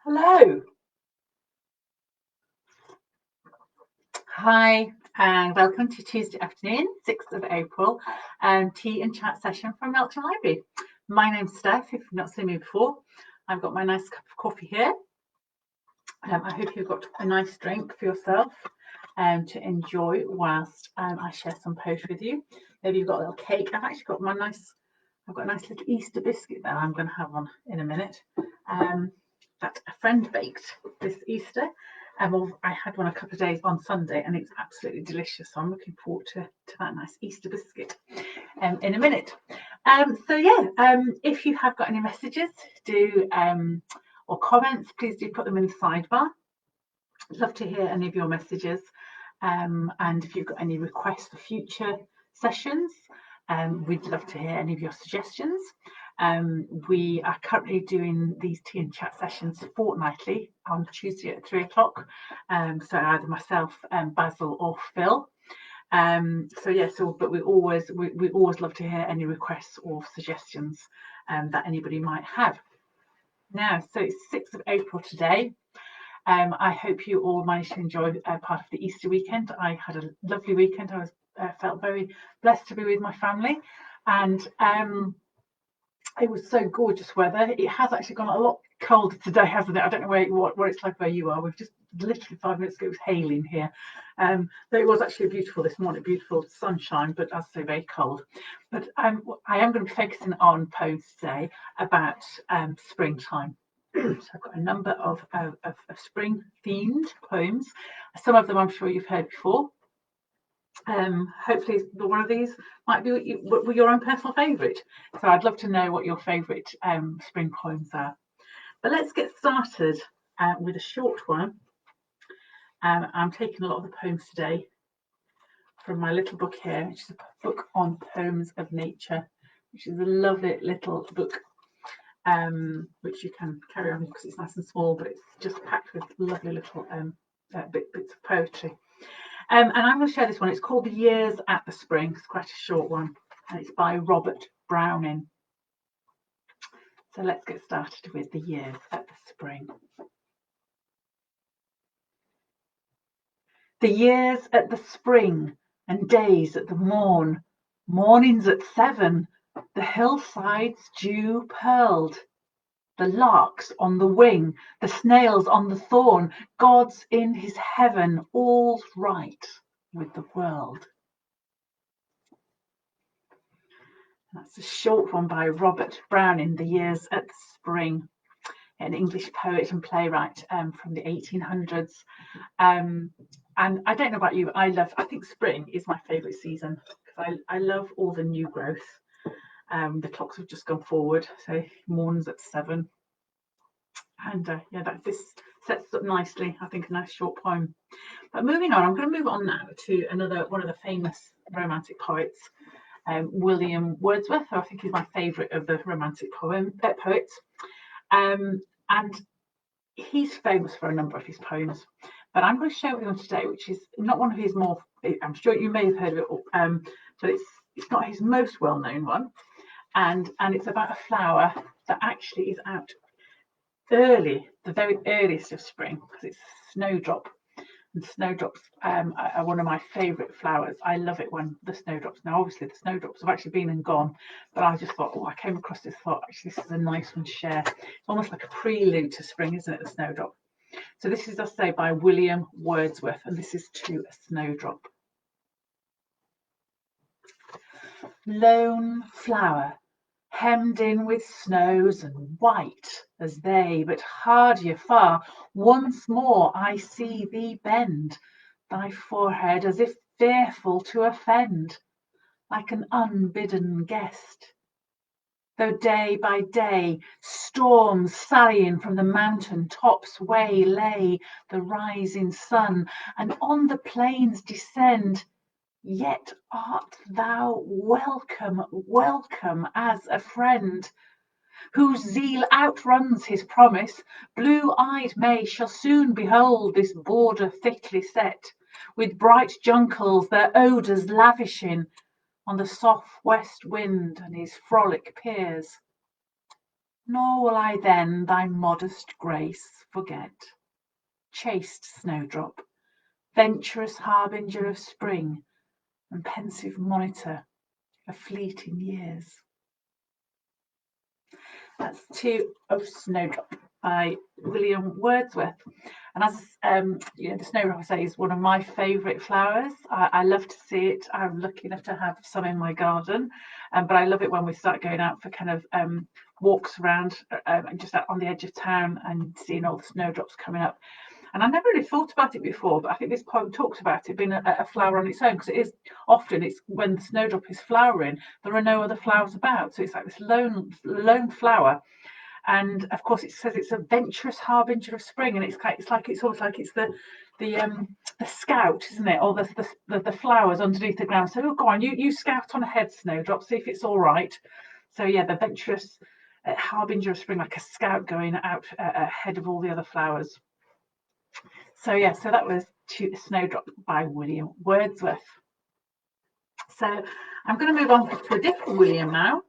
Hello. Hi, and welcome to Tuesday afternoon, 6th of April, tea and chat session from Melksham Library. My name's Steph. If you've not seen me before, I've got my nice cup of coffee here. I hope you've got a nice drink for yourself to enjoy whilst I share some post with you. Maybe you've got a little cake. I've actually got I've got a nice little Easter biscuit that I'm going to have one in a minute. That a friend baked this Easter. I had one a couple of days on Sunday and it's absolutely delicious. So I'm looking forward to that nice Easter biscuit in a minute. If you have got any messages or comments, please do put them in the sidebar. I'd love to hear any of your messages. And if you've got any requests for future sessions, we'd love to hear any of your suggestions. We are currently doing these tea and chat sessions fortnightly on Tuesday at 3 o'clock. So either myself, Basil, or Phil. But we always love to hear any requests or suggestions that anybody might have. Now, so it's 6th of April today. I hope you all managed to enjoy part of the Easter weekend. I had a lovely weekend. I felt very blessed to be with my family, and it was so gorgeous weather. It has actually gone a lot colder today, hasn't it? I don't know what it's like where you are. We've just literally 5 minutes ago it was hailing here. Though it was actually beautiful this morning, beautiful sunshine, but as I say, very cold. But I am going to be focusing on poems today about springtime. So I've got a number of spring themed poems. Some of them I'm sure you've heard before. Hopefully one of these might be your own personal favourite. So I'd love to know what your favourite spring poems are. But let's get started with a short one. I'm taking a lot of the poems today from my little book here, which is a book on poems of nature, which is a lovely little book which you can carry on because it's nice and small, but it's just packed with lovely little bits of poetry. And I'm going to share this one. It's called The Years at the Spring. It's quite a short one, and it's by Robert Browning. So let's get started with The Years at the Spring. The years at the spring, and days at the morn, mornings at 7, the hillsides dew pearled, the larks on the wing, the snails on the thorn, God's in his heaven, all's right with the world. That's a short one by Robert Browning, The Years at the Spring, an English poet and playwright from the 1800s. And I don't know about you, I think spring is my favourite season because I love all the new growth. The clocks have just gone forward, so mornings at 7. And this sets up nicely, I think, a nice short poem. But moving on, I'm going to move on now to one of the famous romantic poets, William Wordsworth, who I think is my favourite of the romantic poets. And he's famous for a number of his poems. But I'm going to share with you today, which is not one of his more, I'm sure you may have heard of it, but it's not his most well-known one. And it's about a flower that actually is out early, the very earliest of spring, because it's snowdrop. And snowdrops are one of my favourite flowers. I love it when the snowdrops, now obviously the snowdrops have actually been and gone, but I just thought, I came across this, thought actually this is a nice one to share. It's almost like a prelude to spring, isn't it, the snowdrop? So this is, I say, by William Wordsworth, and this is To a Snowdrop. Lone flower, hemmed in with snows and white as they, but hardier far, once more I see thee bend thy forehead as if fearful to offend, like an unbidden guest. Though day by day storms sallying from the mountain tops waylay the rising sun, and on the plains descend, yet art thou welcome, welcome as a friend, whose zeal outruns his promise. Blue-eyed May shall soon behold this border thickly set, with bright jonquils their odours lavishing on the soft west wind and his frolic peers. nor will I then thy modest grace forget. Chaste snowdrop, venturous harbinger of spring, and pensive monitor of fleeting years. That's two of Snowdrop by William Wordsworth. And as the snowdrop, I say, is one of my favourite flowers. I love to see it. I'm lucky enough to have some in my garden, but I love it when we start going out for kind of walks around just out on the edge of town and seeing all the snowdrops coming up. And I never really thought about it before, but I think this poem talks about it being a flower on its own, because it is often, it's when the snowdrop is flowering, there are no other flowers about. So it's like this lone flower. And of course, it says it's a venturous harbinger of spring, and it's almost like it's the scout, isn't it? Or the flowers underneath the ground. So oh, go on, you scout on ahead, snowdrop, see if it's all right. So yeah, the venturous harbinger of spring, like a scout going out ahead of all the other flowers. So yeah, so that was Snowdrop by William Wordsworth. So I'm going to move on to a different William now,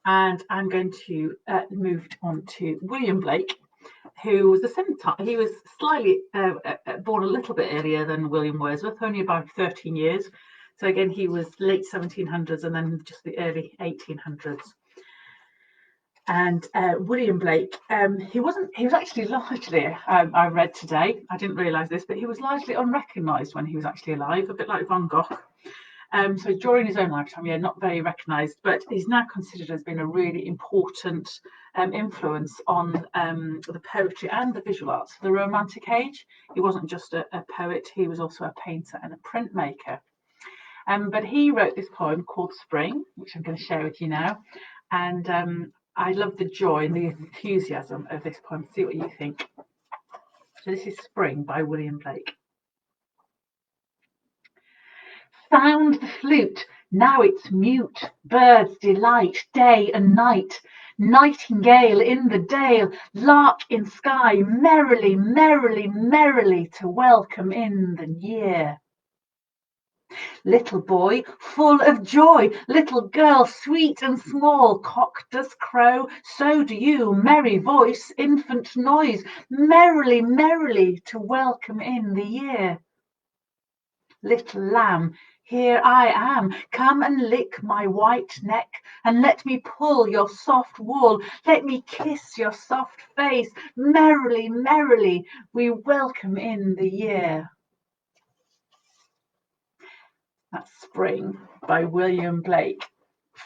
and I'm going to move on to William Blake, who was the same time. He was slightly born a little bit earlier than William Wordsworth, only about 13 years. So again, he was late 1700s and then just the early 1800s. And William Blake, he was actually largely, I read today, I didn't realise this, but he was largely unrecognised when he was actually alive, a bit like Van Gogh. So during his own lifetime, yeah, not very recognised, but he's now considered as being a really important influence on the poetry and the visual arts of the Romantic age. He wasn't just a poet, he was also a painter and a printmaker. But he wrote this poem called Spring, which I'm going to share with you now. And I love the joy and the enthusiasm of this poem. See what you think. So this is Spring by William Blake. Sound the flute, now it's mute, birds delight, day and night, nightingale in the dale, lark in sky, merrily, merrily, merrily to welcome in the year. Little boy, full of joy, little girl, sweet and small, cock does crow, so do you, merry voice, infant noise, merrily, merrily to welcome in the year. Little lamb, here I am, come and lick my white neck, and let me pull your soft wool, let me kiss your soft face, merrily, merrily we welcome in the year. That's Spring by William Blake.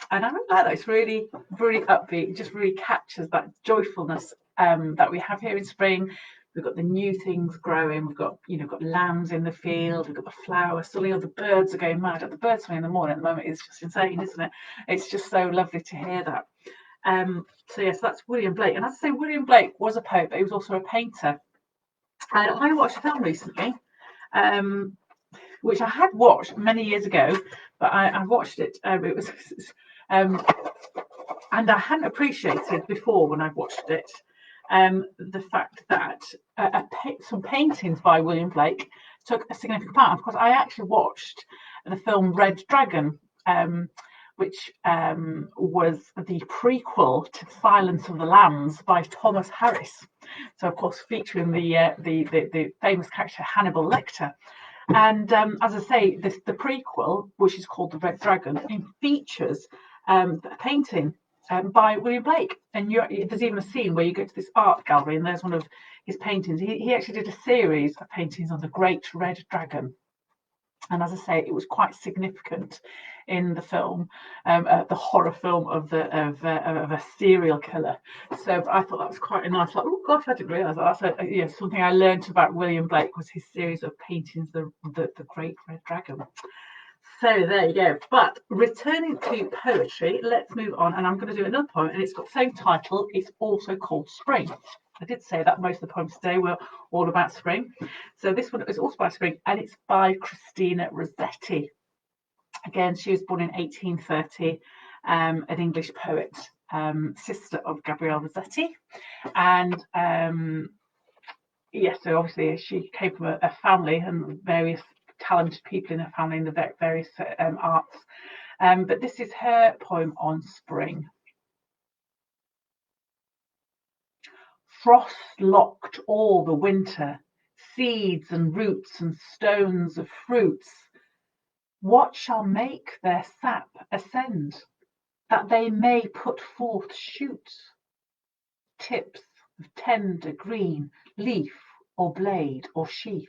And I really like that. It's really, really upbeat. It just really captures that joyfulness that we have here in spring. We've got the new things growing. We've got, got lambs in the field. We've got the flowers. Suddenly all the birds are going mad. The birds song in the morning at the moment is just insane, isn't it? It's just so lovely to hear that. So yes, that's William Blake. And as I say, William Blake was a poet, but he was also a painter. And I watched a film recently, which I had watched many years ago, but I watched it. It was, and I hadn't appreciated before when I watched it the fact that some paintings by William Blake took a significant part. Of course, I actually watched the film Red Dragon, which was the prequel to Silence of the Lambs by Thomas Harris. So, of course, featuring the famous character Hannibal Lecter. And as I say, the prequel, which is called The Red Dragon, it features a painting by William Blake. And there's even a scene where you go to this art gallery and there's one of his paintings. He actually did a series of paintings on the Great Red Dragon. And as I say, it was quite significant in the film, the horror film of a serial killer. So I thought that was quite a nice, like, oh gosh, I didn't realise that. That's something I learned about William Blake was his series of paintings, the Great Red Dragon. So there you go. But returning to poetry, let's move on. And I'm going to do another poem, and it's got the same title. It's also called Spring. I did say that most of the poems today were all about spring. So this one is also by spring, and it's by Christina Rossetti. Again, she was born in 1830, an English poet, sister of Gabriele Rossetti. And yes, so obviously she came from a family and various talented people in her family in the various arts. But this is her poem on spring. Frost locked all the winter, seeds and roots and stones of fruits. What shall make their sap ascend, that they may put forth shoots? Tips of tender green leaf or blade or sheath,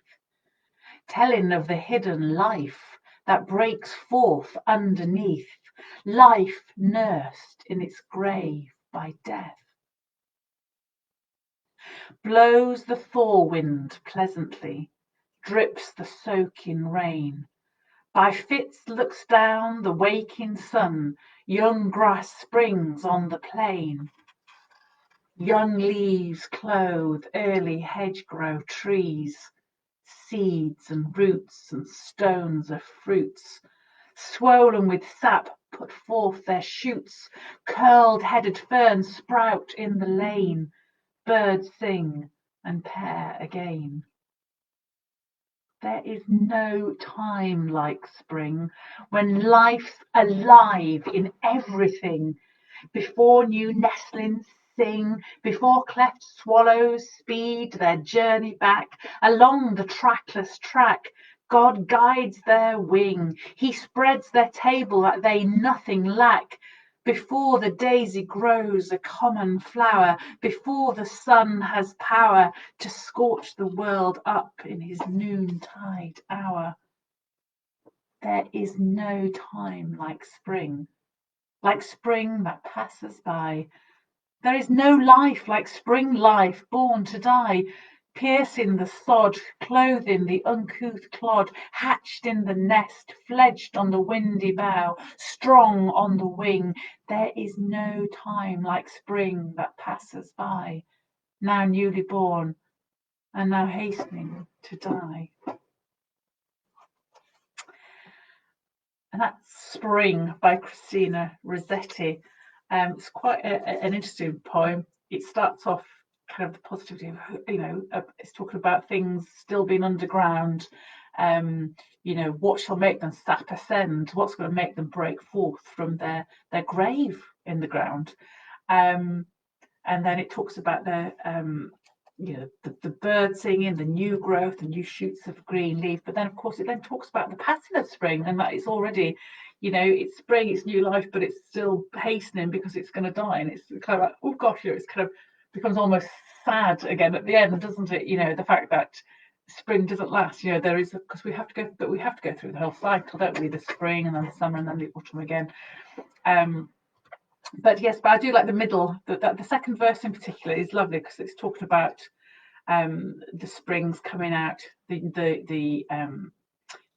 telling of the hidden life that breaks forth underneath, life nursed in its grave by death. Blows the thaw wind pleasantly, drips the soaking rain, by fits looks down the waking sun, young grass springs on the plain. Young leaves clothe early hedgerow trees, seeds and roots and stones of fruits, swollen with sap put forth their shoots, curled headed ferns sprout in the lane, birds sing and pair again. There is no time like spring, when life's alive in everything. Before new nestlings sing, before cleft swallows speed their journey back along the trackless track, God guides their wing, he spreads their table that they nothing lack. Before the daisy grows a common flower, before the sun has power to scorch the world up in his noontide hour. There is no time like spring that passes by. There is no life like spring life, born to die, piercing the sod, clothing the uncouth clod, hatched in the nest, fledged on the windy bough, strong on the wing. There is no time like spring that passes by, now newly born and now hastening to die. And that's Spring by Christina Rossetti. It's quite an interesting poem. It starts off kind of the positivity of, it's talking about things still being underground. What shall make them sap ascend? What's going to make them break forth from their grave in the ground? And then it talks about their the bird singing, the new growth, the new shoots of green leaf. But then, of course, it then talks about the passing of spring, and that it's already, it's spring, it's new life, but it's still hastening because it's going to die. And it's kind of like, oh gosh, it's kind of becomes almost sad again at the end, doesn't it? The fact that spring doesn't last. There is, because we have to go through the whole cycle, don't we? The spring and then the summer and then the autumn again. But I do like the middle. The second verse in particular is lovely because it's talking about the springs coming out, the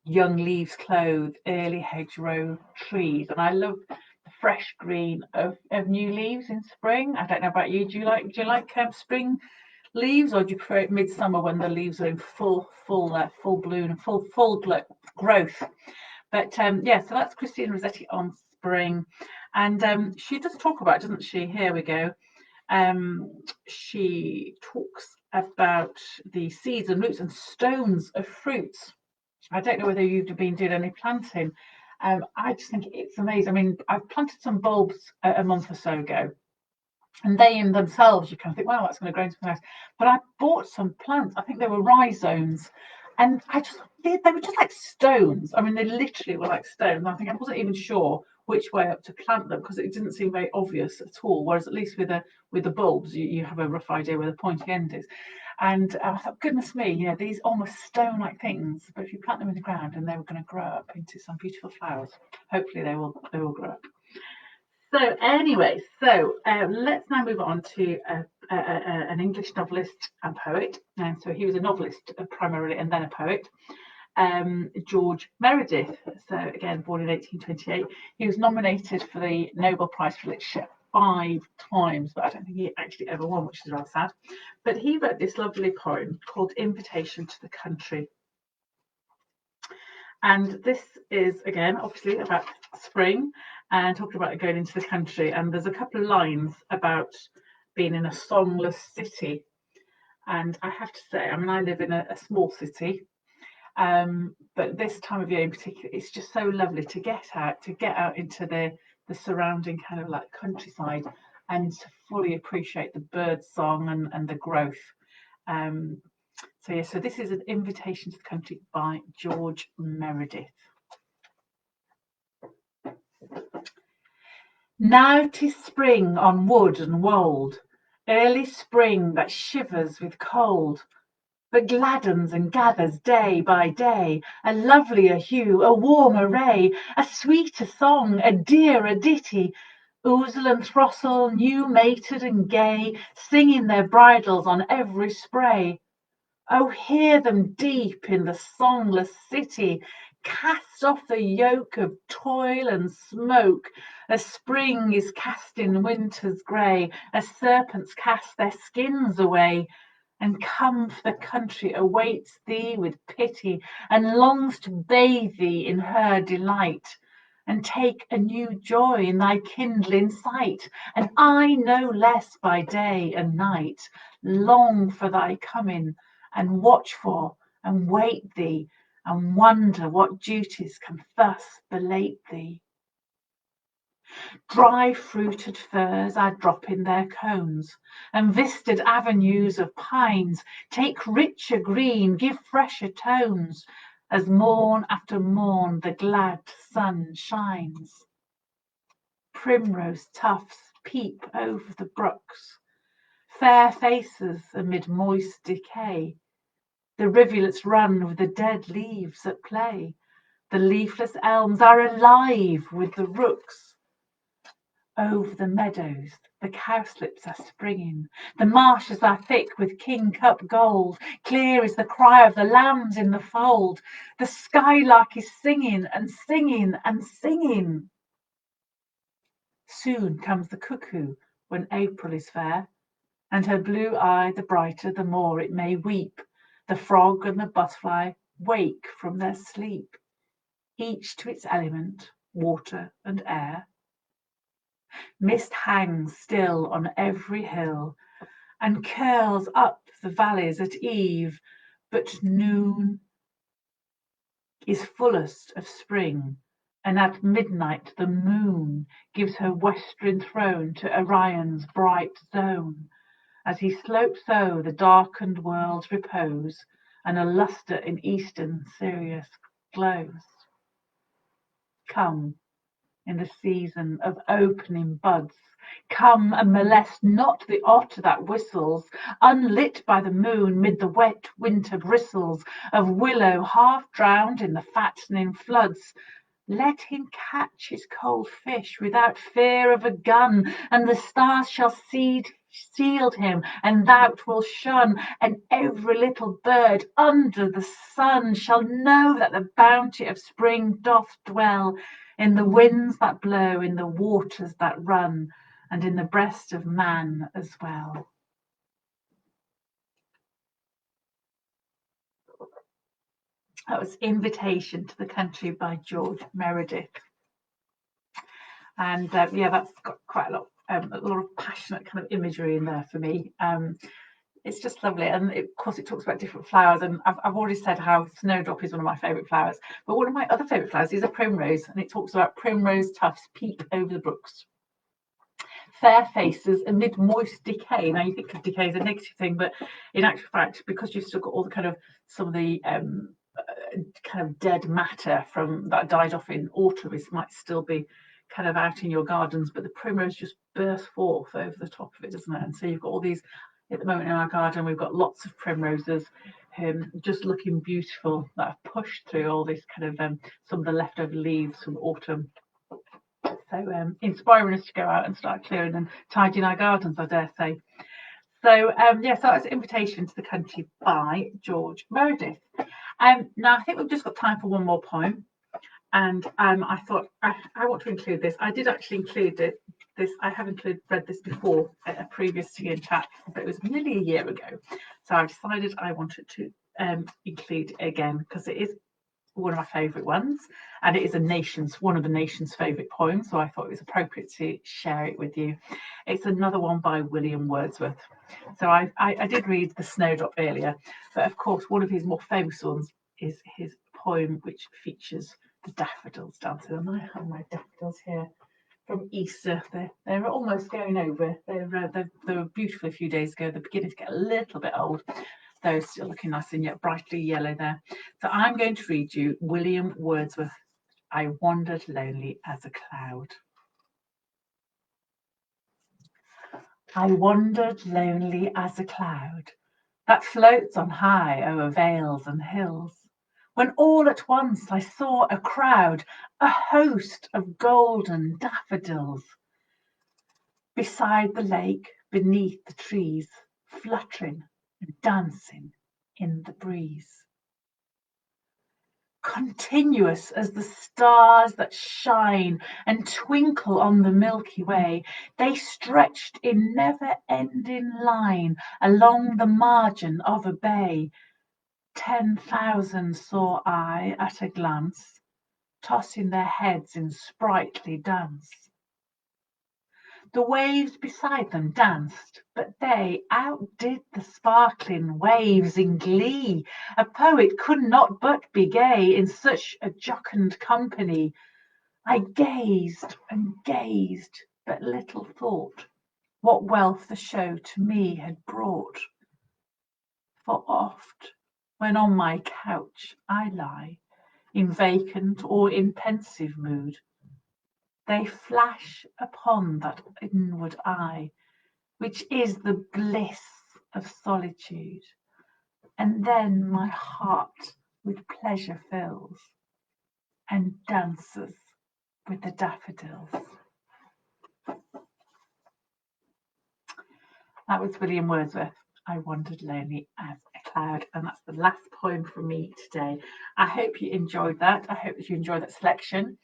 young leaves clothe early hedgerow trees, and I love the fresh green of new leaves in spring. I don't know about you. Do you like spring leaves, or do you prefer it midsummer when the leaves are in full bloom and full growth? But so that's Christina Rossetti on spring. And she does talk about, doesn't she? Here we go. She talks about the seeds and roots and stones of fruits. I don't know whether you've been doing any planting. I just think it's amazing. I mean, I've planted some bulbs a month or so ago, and they in themselves, you kind of think, wow, that's going to grow into something nice. But I bought some plants. I think they were rhizomes, and they were just like stones. I mean, they literally were like stones. I think I wasn't even sure which way up to plant them because it didn't seem very obvious at all. Whereas at least with the bulbs, you have a rough idea where the pointy end is. And I thought, goodness me, these almost stone-like things, but if you plant them in the ground, and they were going to grow up into some beautiful flowers. Hopefully, they will grow up. So anyway, let's now move on to an English novelist and poet. And so he was a novelist primarily, and then a poet. George Meredith. So again, born in 1828, he was nominated for the Nobel Prize for Literature 5 times, but I don't think he actually ever won, which is rather sad. But he wrote this lovely poem called Invitation to the Country. And this is, again, obviously about spring and talking about going into the country. And there's a couple of lines about being in a songless city. And I have to say, I mean, I live in a small city. But this time of year in particular, it's just so lovely to get out into the surrounding kind of like countryside and to fully appreciate the bird song and the growth. So this is an invitation to the country by George Meredith. Now 'tis spring on wood and wold, early spring that shivers with cold, but gladdens and gathers day by day a lovelier hue, a warmer ray, a sweeter song, a dearer ditty. Ousel and throstle, new mated and gay, singing their bridals on every spray. Oh, hear them deep in the songless city, cast off the yoke of toil and smoke, as spring is casting winter's grey, as serpents cast their skins away. And come for the country awaits thee with pity, and longs to bathe thee in her delight, and take a new joy in thy kindling sight. And I no less by day and night long for thy coming, and watch for and wait thee, and wonder what duties can thus belate thee. Dry fruited firs are dropping their cones, and vistaed avenues of pines take richer green, give fresher tones, as morn after morn the glad sun shines. Primrose tufts peep over the brooks, fair faces amid moist decay. The rivulets run with the dead leaves at play. The leafless elms are alive with the rooks. Over the meadows the cowslips are springing. The marshes are thick with kingcup gold. Clear is the cry of the lambs in the fold. The skylark is singing and singing and singing. Soon comes the cuckoo when April is fair, and her blue eye the brighter the more it may weep. The frog and the butterfly wake from their sleep, each to its element, water and air. Mist hangs still on every hill, and curls up the valleys at eve, but noon is fullest of spring, and at midnight the moon gives her western throne to Orion's bright zone, as he slopes o'er the darkened world's repose, and a lustre in eastern Sirius glows. Come in the season of opening buds, come and molest not the otter that whistles, unlit by the moon mid the wet winter bristles of willow half drowned in the fattening floods. Let him catch his cold fish without fear of a gun, and the stars shall shield him, and thou wilt shun, and every little bird under the sun shall know that the bounty of spring doth dwell in the winds that blow, in the waters that run, and in the breast of man as well. That was Invitation to the Country by George Meredith. And yeah, that's got quite a lot of passionate kind of imagery in there for me. It's just lovely, and of course it talks about different flowers, and I've already said how snowdrop is one of my favourite flowers, but one of my other favourite flowers is a primrose, and it talks about primrose tufts peep over the brooks. Fair faces amid moist decay. Now you think of decay as a negative thing, but in actual fact, because you've still got all the kind of some of the kind of dead matter from that died off in autumn, it might still be kind of out in your gardens, but the primrose just bursts forth over the top of it, doesn't it? And so you've got all these at the moment in our garden. We've got lots of primroses just looking beautiful that have pushed through all this kind of some of the leftover leaves from autumn. So inspiring us to go out and start clearing and tidying our gardens, I dare say. So yeah, so that's Invitation to the Country by George Meredith. Now I think we've just got time for one more poem, and I thought I want to include this. I did actually include this. I have read this before at a previous Tea and Chat, but it was nearly a year ago. So I decided I wanted to include it again because it is one of my favourite ones, and it is one of the nation's favourite poems, so I thought it was appropriate to share it with you. It's another one by William Wordsworth. So I did read The Snowdrop earlier, but of course one of his more famous ones is his poem which features the daffodils dancing, and I have my daffodils here from Easter. They're almost going over. They were beautiful a few days ago. They're beginning to get a little bit old. Those still looking nice and yet brightly yellow there. So I'm going to read you William Wordsworth, I Wandered Lonely as a Cloud. I wandered lonely as a cloud that floats on high o'er vales and hills, when all at once I saw a crowd, a host of golden daffodils, beside the lake, beneath the trees, fluttering and dancing in the breeze. Continuous as the stars that shine and twinkle on the Milky Way, they stretched in never-ending line along the margin of a bay. 10,000 saw I at a glance, tossing their heads in sprightly dance. The waves beside them danced, but they outdid the sparkling waves in glee. A poet could not but be gay in such a jocund company. I gazed and gazed, but little thought what wealth the show to me had brought. For oft, when on my couch I lie, in vacant or in pensive mood, they flash upon that inward eye, which is the bliss of solitude. And then my heart with pleasure fills and dances with the daffodils. That was William Wordsworth, I Wandered Lonely as a Cloud, and that's the last poem from me today. I hope you enjoyed that. I hope that you enjoyed that selection.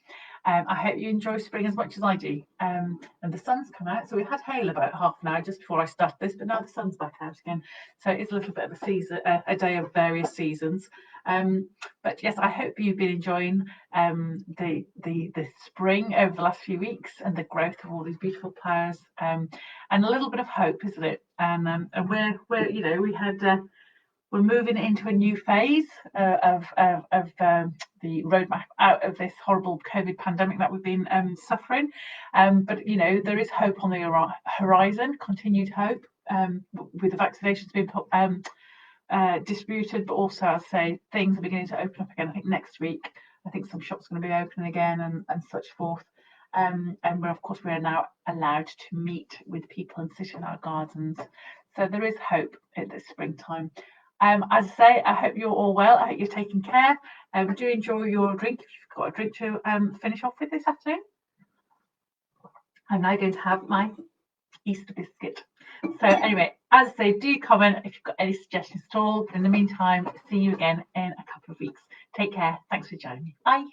I hope you enjoy spring as much as I do. And the sun's come out, so we had hail about half an hour just before I started this, but now the sun's back out again. So it's a little bit of a season, a day of various seasons. But yes, I hope you've been enjoying the spring over the last few weeks and the growth of all these beautiful flowers, and a little bit of hope, isn't it? And we're you know, we're moving into a new phase of the roadmap out of this horrible COVID pandemic that we've been suffering. But you know, there is hope on the horizon, continued hope, with the vaccinations being distributed, but also I'll say things are beginning to open up again. I think next week, I think some shops are going to be opening again and such forth. And we are now allowed to meet with people and sit in our gardens. So there is hope at this springtime. As I say, I hope you're all well. I hope you're taking care. Do enjoy your drink if you've got a drink to finish off with this afternoon. I'm now going to have my Easter biscuit. So anyway, as I say, do comment if you've got any suggestions at all. But in the meantime, see you again in a couple of weeks. Take care. Thanks for joining me. Bye.